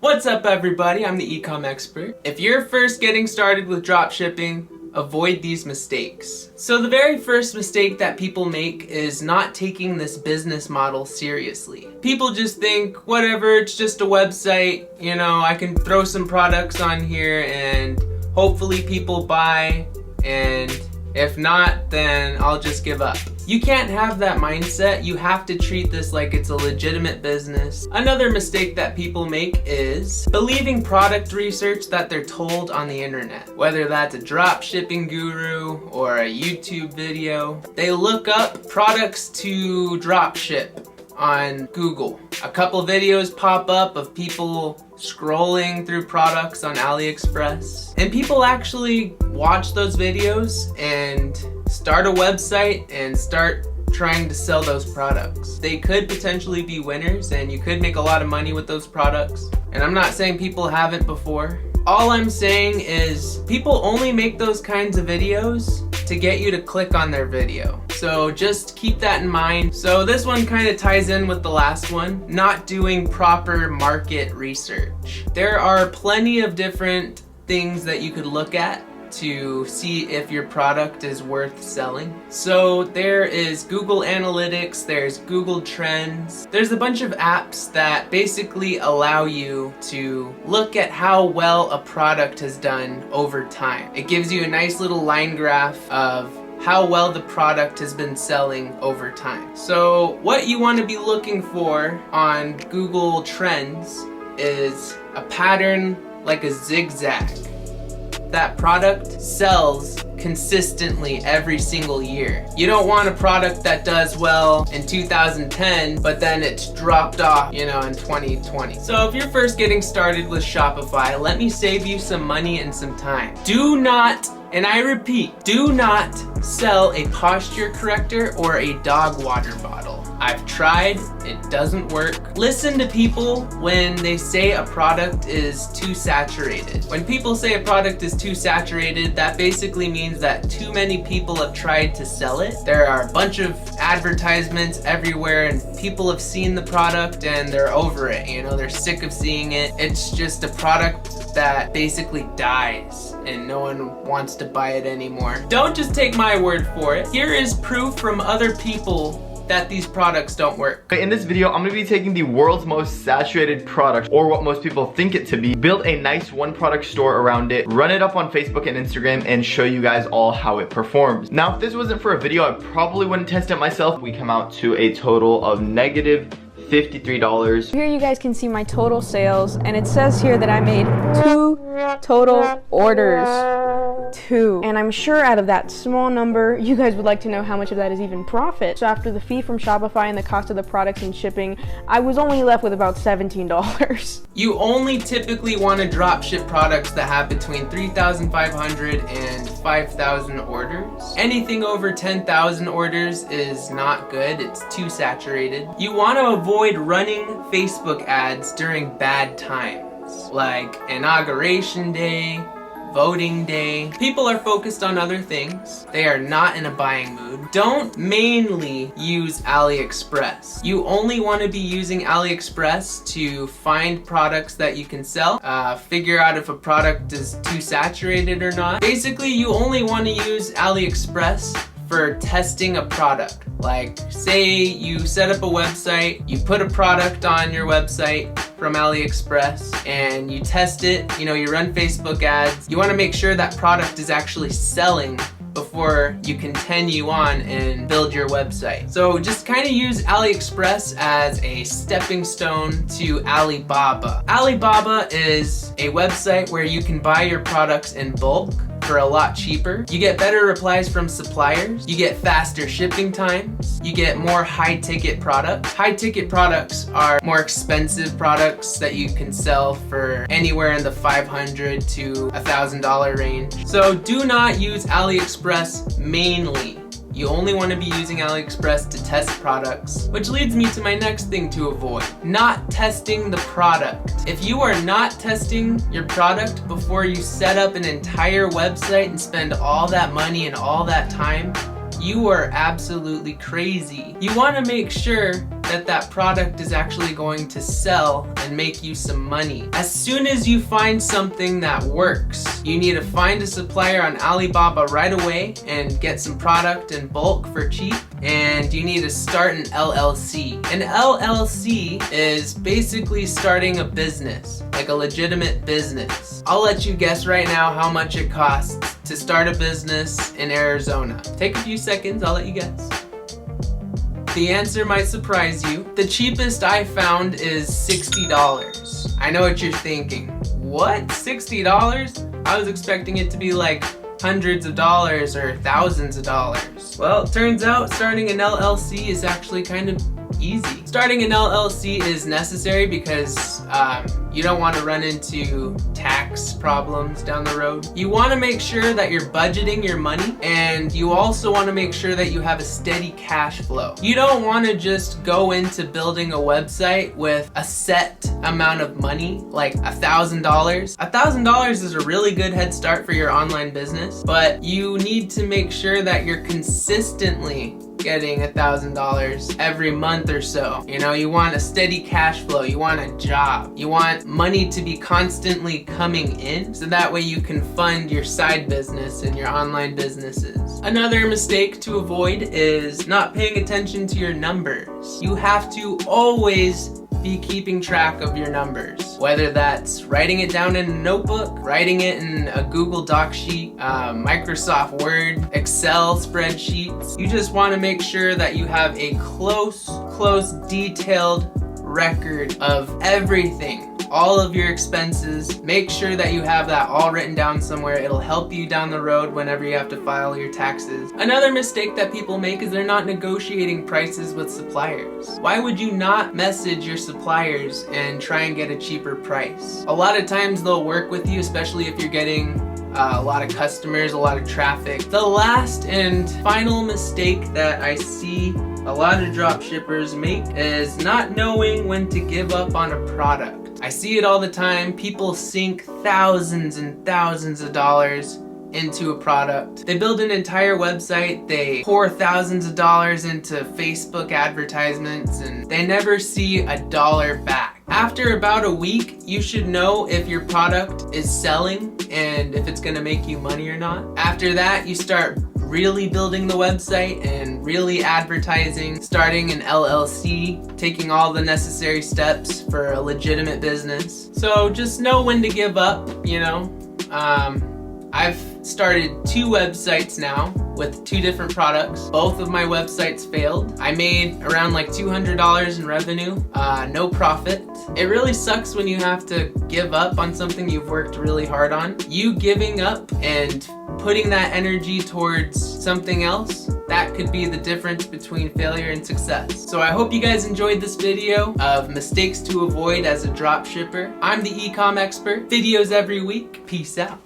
What's up everybody, I'm the ECOM expert. If you're first getting started with dropshipping, avoid these mistakes. So the very first mistake that people make is not taking this business model seriously. People just think, whatever, it's just a website, you know, I can throw some products on here and hopefully people buy, and if not, then I'll just give up. You can't have that mindset. You have to treat this like it's a legitimate business. Another mistake that people make is believing product research that they're told on the internet. Whether that's a drop shipping guru or a YouTube video, they look up products to drop ship on Google. A couple videos pop up of people scrolling through products on AliExpress, and people actually watch those videos and start a website and start trying to sell those products. They could potentially be winners and you could make a lot of money with those products. And I'm not saying people haven't before. All I'm saying is people only make those kinds of videos to get you to click on their video. So just keep that in mind. So this one kind of ties in with the last one, not doing proper market research. There are plenty of different things that you could look at to see if your product is worth selling. So there is Google Analytics, there's Google Trends. There's a bunch of apps that basically allow you to look at how well a product has done over time. It gives you a nice little line graph of how well the product has been selling over time. So what you want to be looking for on Google Trends is a pattern like a zigzag. That product sells consistently every single year. You don't want a product that does well in 2010, but then it's dropped off, you know, in 2020. So if you're first getting started with Shopify, let me save you some money and some time. Do not, and I repeat, do not sell a posture corrector or a dog water bottle. I've tried, it doesn't work. Listen to people when they say a product is too saturated. When people say a product is too saturated, that basically means that too many people have tried to sell it. There are a bunch of advertisements everywhere and people have seen the product and they're over it, you know, they're sick of seeing it. It's just a product that basically dies and no one wants to buy it anymore. Don't just take my word for it. Here is proof from other people that these products don't work. In this video, I'm gonna be taking the world's most saturated product, or what most people think it to be, build a nice one product store around it, run it up on Facebook and Instagram, and show you guys all how it performs. Now, if this wasn't for a video, I probably wouldn't test it myself. We come out to a total of negative $53. Here you guys can see my total sales, and it says here that I made 2 total orders. 2. And I'm sure out of that small number, you guys would like to know how much of that is even profit. So after the fee from Shopify and the cost of the products and shipping, I was only left with about $17. You only typically want to drop ship products that have between 3,500 and 5,000 orders. Anything over 10,000 orders is not good, it's too saturated. You want to avoid running Facebook ads during bad times, like Inauguration Day, voting day. People are focused on other things. They are not in a buying mood. Don't mainly use AliExpress. You only want to be using AliExpress to find products that you can sell, figure out if a product is too saturated or not. Basically, you only want to use AliExpress for testing a product. Like, say you set up a website, you put a product on your website from AliExpress and you test it, you know, you run Facebook ads. You want to make sure that product is actually selling before you continue on and build your website. So just kind of use AliExpress as a stepping stone to Alibaba. Alibaba is a website where you can buy your products in bulk for a lot cheaper. You get better replies from suppliers. You get faster shipping times. You get more high-ticket products. High-ticket products are more expensive products that you can sell for anywhere in the $500 to $1,000 range. So do not use AliExpress mainly. You only want to be using AliExpress to test products, which leads me to my next thing to avoid. Not testing the product. If you are not testing your product before you set up an entire website and spend all that money and all that time, you are absolutely crazy. You want to make sure that that product is actually going to sell and make you some money. As soon as you find something that works, you need to find a supplier on Alibaba right away and get some product in bulk for cheap, and you need to start an LLC. An LLC is basically starting a business, like a legitimate business. I'll let you guess right now how much it costs to start a business in Arizona. Take a few seconds, I'll let you guess. The answer might surprise you. The cheapest I found is $60. I know what you're thinking. What? $60? I was expecting it to be like hundreds of dollars or thousands of dollars. Well, it turns out starting an LLC is actually kind of easy. Starting an LLC is necessary because you don't want to run into tax problems down the road. You want to make sure that you're budgeting your money, and you also want to make sure that you have a steady cash flow. You don't want to just go into building a website with a set amount of money, like $1,000. $1,000 is a really good head start for your online business, but you need to make sure that you're consistently getting $1,000 every month or so. You know, you want a steady cash flow, you want a job, you want money to be constantly coming in, so that way you can fund your side business and your online businesses. Another mistake to avoid is not paying attention to your numbers. You have to always be keeping track of your numbers, whether that's writing it down in a notebook, writing it in a Google Doc sheet, Microsoft Word, Excel spreadsheets. You just want to make sure that you have a close, detailed record of everything. All of your expenses. Make sure that you have that all written down somewhere. It'll help you down the road whenever you have to file your taxes. Another mistake that people make is they're not negotiating prices with suppliers. Why would you not message your suppliers and try and get a cheaper price? A lot of times they'll work with you, especially if you're getting a lot of customers, a lot of traffic. The last and final mistake that I see a lot of dropshippers make is not knowing when to give up on a product. I see it all the time. People sink thousands and thousands of dollars into a product. They build an entire website, they pour thousands of dollars into Facebook advertisements, and they never see $1 back. After about a week, you should know if your product is selling and if it's gonna make you money or not. After that, you start really building the website and really advertising, starting an LLC, taking all the necessary steps for a legitimate business. So just know when to give up, you know. I've started 2 websites now with 2 different products. Both of my websites failed. I made around like $200 in revenue, no profit. It really sucks when you have to give up on something you've worked really hard on. You giving up and putting that energy towards something else, that could be the difference between failure and success. So I hope you guys enjoyed this video of mistakes to avoid as a dropshipper. I'm the ECOM expert. Videos every week. Peace out.